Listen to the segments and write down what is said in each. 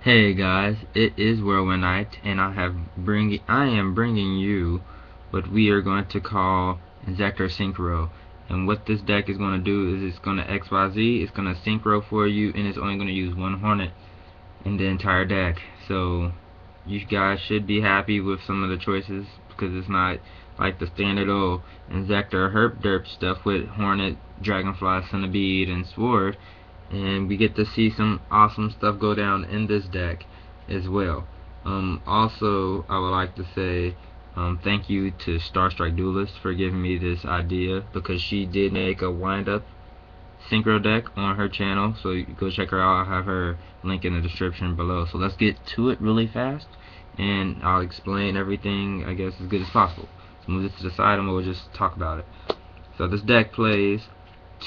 Hey guys, it is WhirlwindKnight, and I am bringing you what we are going to call Inzektor Synchro. And what this deck is going to do is it's going to XYZ, it's going to synchro for you, and it's only going to use one Hornet in the entire deck. So you guys should be happy with some of the choices, because it's not like the standard old Inzektor herp derp stuff with Hornet, Dragonfly, Centipede, and Sword. And we get to see some awesome stuff go down in this deck as well. Also, I would like to say thank you to StarstrikeDuelist for giving me this idea, because she did make a wind-up synchro deck on her channel, so you go check her out. I'll have her link in the description below. So let's get to it really fast, and I'll explain everything, I guess, as good as possible. So move this to the side and we'll just talk about it. So this deck plays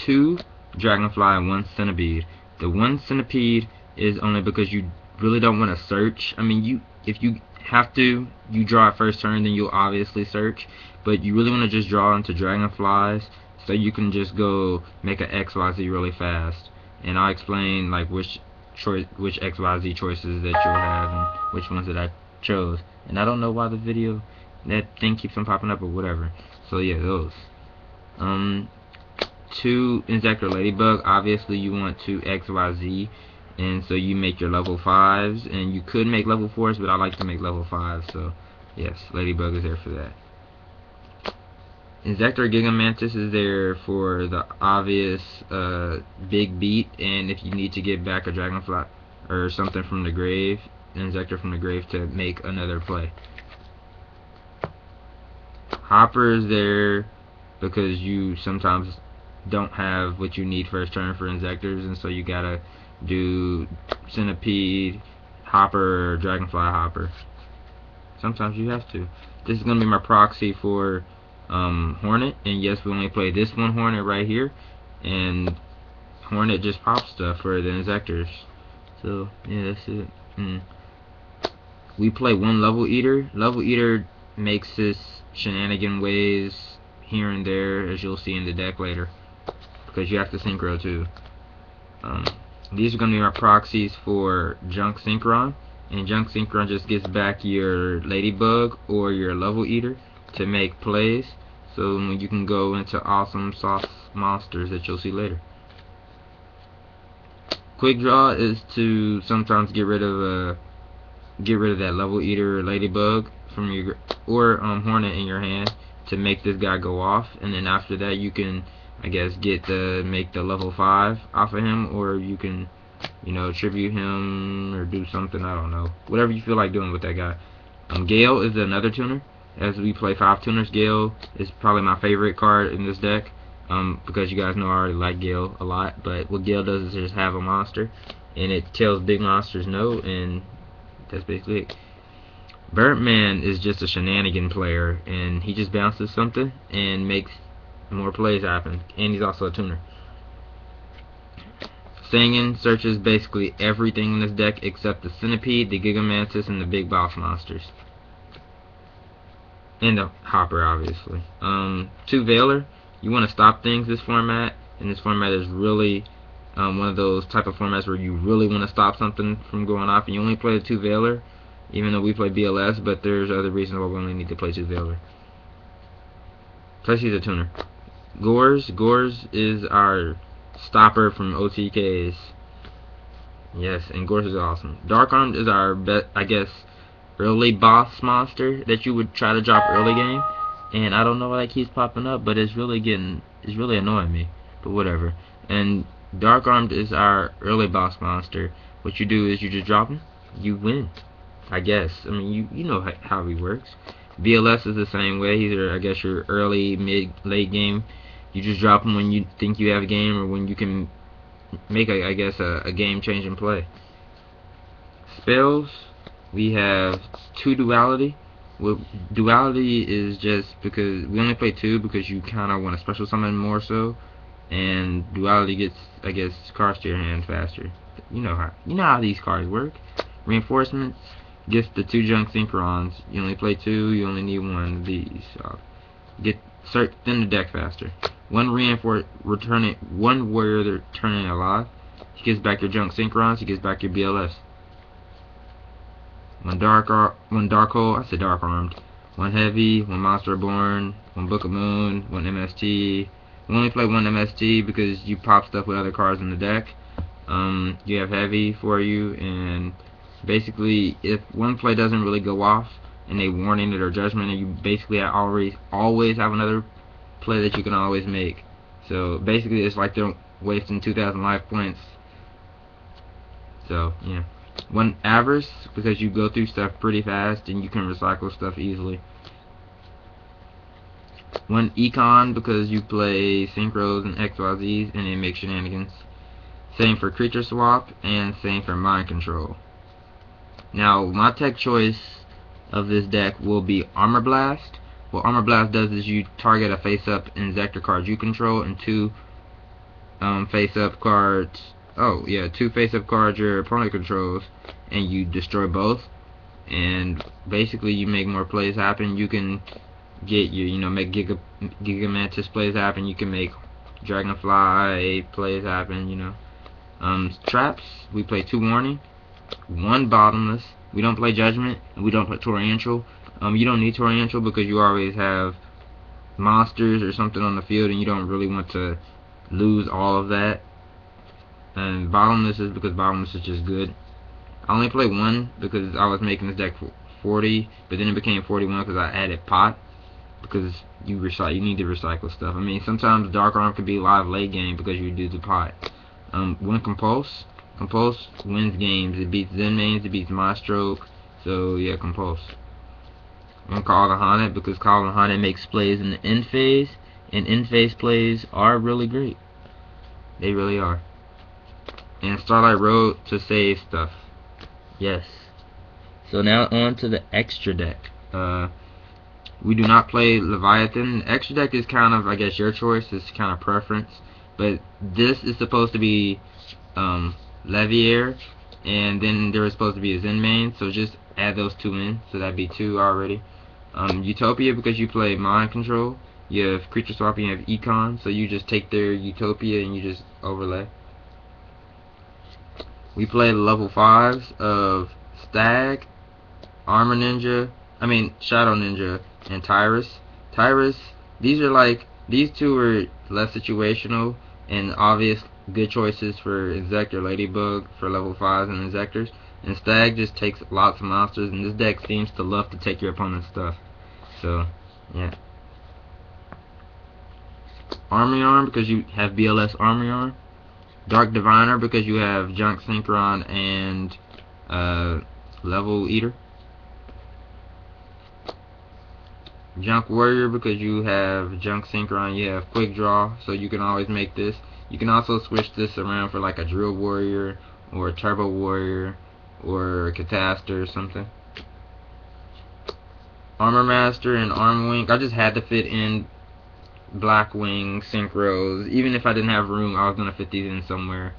2 Dragonfly and 1 Centipede. The 1 Centipede is only because you really don't want to search. I mean, if you have to, you draw it first turn, then you'll obviously search. But you really want to just draw into Dragonflies, so you can just go make an XYZ really fast. And I'll explain like which XYZ choices that you'll have and which ones that I chose. And I don't know why that thing keeps on popping up or whatever. So yeah, those. 2 Inzektor Ladybug, obviously you want to XYZ, and so you make your level 5s, and you could make level 4s, but I like to make level 5s, so yes, Ladybug is there for that. Inzektor Gigamantis is there for the obvious big beat, and if you need to get back a Dragonfly or something from the grave, Inzektor from the grave to make another play. Hopper is there because you sometimes don't have what you need first turn for Inzektors, and so you gotta do Centipede, Hopper, or Dragonfly Hopper. Sometimes you have to. This is gonna be my proxy for Hornet, and yes, we only play this one Hornet right here, and Hornet just pops stuff for the Inzektors. So yeah, that's it. We play 1 Level Eater. Level Eater makes this shenanigan ways here and there, as you'll see in the deck later, because you have to synchro too. These are going to be our proxies for Junk Synchron, and Junk Synchron just gets back your Ladybug or your Level Eater to make plays, so you can go into awesome soft monsters that you'll see later. Quick Draw is to sometimes get rid of that Level Eater or Ladybug from your Hornet in your hand to make this guy go off, and then after that you can, I guess, make the level 5 off of him, or you can, tribute him or do something, I don't know, whatever you feel like doing with that guy. Gale is another tuner. As we play 5 tuners, Gale is probably my favorite card in this deck, because you guys know I already like Gale a lot, but what Gale does is just have a monster, and it tells big monsters no, and that's basically it. Birdman is just a shenanigan player, and he just bounces something and makes more plays happen, and he's also a tuner. Sangin searches basically everything in this deck except the Centipede, the Gigamantis, and the big boss monsters. And the Hopper, obviously. 2 Veiler, you want to stop things this format, and this format is really one of those type of formats where you really want to stop something from going off, and you only play the 2 Veiler, even though we play BLS, but there's other reasons why we only need to play 2 Veiler. Plus he's a tuner. Gores is our stopper from OTKs. Yes, and Gores is awesome. Darkarmed is our I guess, early boss monster that you would try to drop early game, and I don't know why that keeps popping up, but it's really annoying me, but whatever. And Darkarmed is our early boss monster. What you do is you just drop him, you win, I guess. I mean, you know how he works. BLS is the same way. He's I guess your early, mid, late game. You just drop him when you think you have a game, or when you can make I guess a game-changing play. Spells, we have 2 Duality. Well, Duality is just because we only play 2 because you kind of want to special summon more so, and Duality gets, I guess, cards to your hand faster. You know how these cards work. Reinforcements gets the 2 Junk Synchrons. You only play 2, you only need 1 of these. So thin the deck faster. 1 warrior returning alive. He gets back your Junk Synchrons, he gets back your BLS. one dark hole. I said dark armed. One heavy, one monster born, one book of moon, one MST. We only play one MST because you pop stuff with other cards in the deck. You have heavy for you, and basically if one play doesn't really go off and they warning it or judgment, and you basically always have another play that you can always make. So basically it's like they're wasting 2,000 life points. So yeah. One avarice because you go through stuff pretty fast and you can recycle stuff easily. One econ because you play synchros and XYZs and they make shenanigans. Same for creature swap and same for mind control. Now my tech choice of this deck will be Armor Blast. What Armor Blast does is you target a face-up Inzektor card you control and two face-up cards. Oh yeah, two face-up cards your opponent controls, and you destroy both. And basically, you make more plays happen. You can get your, make Gigamantis plays happen. You can make Dragonfly plays happen. Traps. We play 2 warning, 1 bottomless. We don't play Judgment, and we don't play Torrential. You don't need Torrential because you always have monsters or something on the field, and you don't really want to lose all of that. And bottomless is because bottomless is just good. I only play 1 because I was making this deck 40, but then it became 41 because I added pot. Because you need to recycle stuff. I mean, sometimes Dark Arm could be live late game because you do the pot. One Compulse. Compulse wins games. It beats Zen mains. It beats My Stroke. So yeah, Compulse. One Call the Haunted because Call the Haunted makes plays in the end phase, and end phase plays are really great. They really are. And Starlight Road to save stuff. Yes. So now on to the extra deck. We do not play Leviathan. The extra deck is kind of, I guess, your choice. It's kind of preference. But this is supposed to be Leviair, and then there is supposed to be a Zen main. So just add those 2 in. So that'd be 2 already. Utopia because you play Mind Control. You have Creature Swap and you have Econ. So you just take their Utopia and you just overlay. We play the level 5s of Stag, Armor Ninja, Shadow Ninja, and Tyrus. Tyrus, these 2 are less situational and obvious good choices for Inzektor, Ladybug for level 5s and Inzektors. And Stag just takes lots of monsters, and this deck seems to love to take your opponent's stuff. So, yeah. Army Arm because you have BLS Army Arm. Dark Diviner because you have Junk Synchron and Level Eater. Junk Warrior because you have Junk Synchron, you have Quick Draw, so you can always make this. You can also switch this around for like a Drill Warrior or a Turbo Warrior or a Cataster or something. Armor Master and Arm Wing. I just had to fit in Blackwing Synchros. Even if I didn't have room, I was going to fit these in somewhere.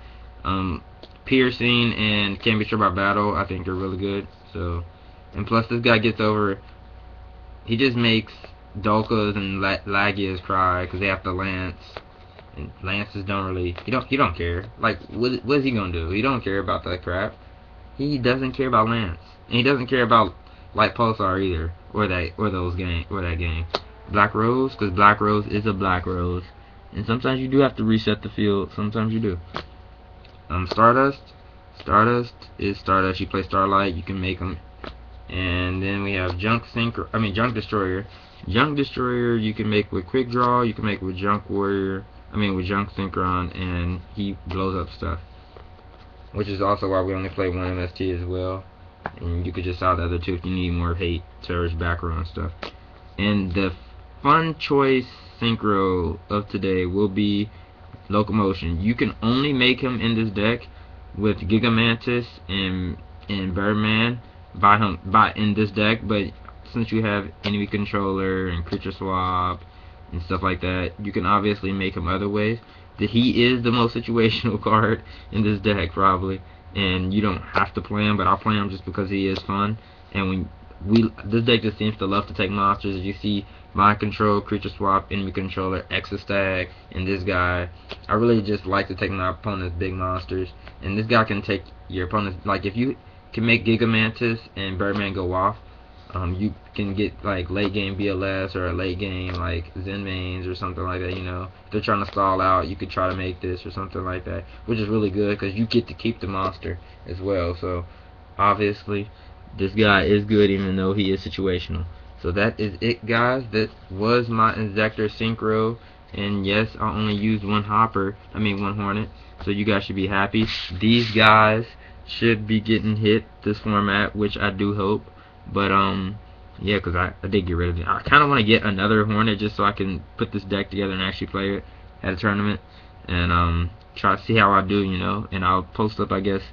Piercing and Can't Be Sure About Battle I think are really good. So, and plus this guy gets over, he just makes Dolkas and Lagias cry because they have to Lance, and Lances don't really, he don't care. Like, what is he going to do? He don't care about that crap. He doesn't care about Lance, and he doesn't care about Light Pulsar either, or that game. Black Rose, because Black Rose is a Black Rose, and sometimes you do have to reset the field. Sometimes you do. Stardust. Stardust is Stardust. You play Starlight, you can make them. And then we have Junk Destroyer. Junk Destroyer you can make with Quick Draw. You can make with Junk Warrior. With Junk Synchron, and he blows up stuff. Which is also why we only play 1 MST as well. And you could just sell the other 2 if you need more hate, Surge, back row, and stuff. And the fun choice synchro of today will be Locomotion. You can only make him in this deck with Gigamantis and Birdman in this deck, but since you have enemy controller and creature swap and stuff like that, you can obviously make him other ways. He is the most situational card in this deck probably, and you don't have to play him, but I'll play him just because he is fun. And this deck just seems to love to take monsters. As you see, Mind Control, Creature Swap, Enemy Controller, Exostag, and this guy. I really just like to take my opponent's big monsters, and this guy can take your opponent's, like if you can make Gigamantis and Birdman go off. You can get like late game BLS or a late game like Zenmains or something like that. You know, if they're trying to stall out, you could try to make this or something like that, which is really good because you get to keep the monster as well. So obviously, this guy is good even though he is situational. So that is it, guys. That was my Inzektor Synchro, and yes, I only used one Hornet. So you guys should be happy. These guys should be getting hit this format, which I do hope. But yeah, because I did get rid of it. I kind of want to get another Hornet just so I can put this deck together and actually play it at a tournament, and try to see how I do, you know. And I'll post up, I guess,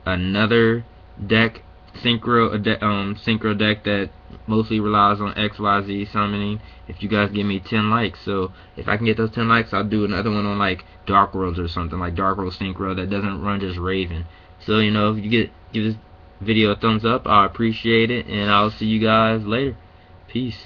another deck, synchro deck that mostly relies on XYZ summoning if you guys give me 10 likes. So if I can get those 10 likes, I'll do another one on like Darkworlds or something, like Darkworld Synchro that doesn't run just Raven. So, you know, if you give this video a thumbs up, I appreciate it, and I'll see you guys later. Peace.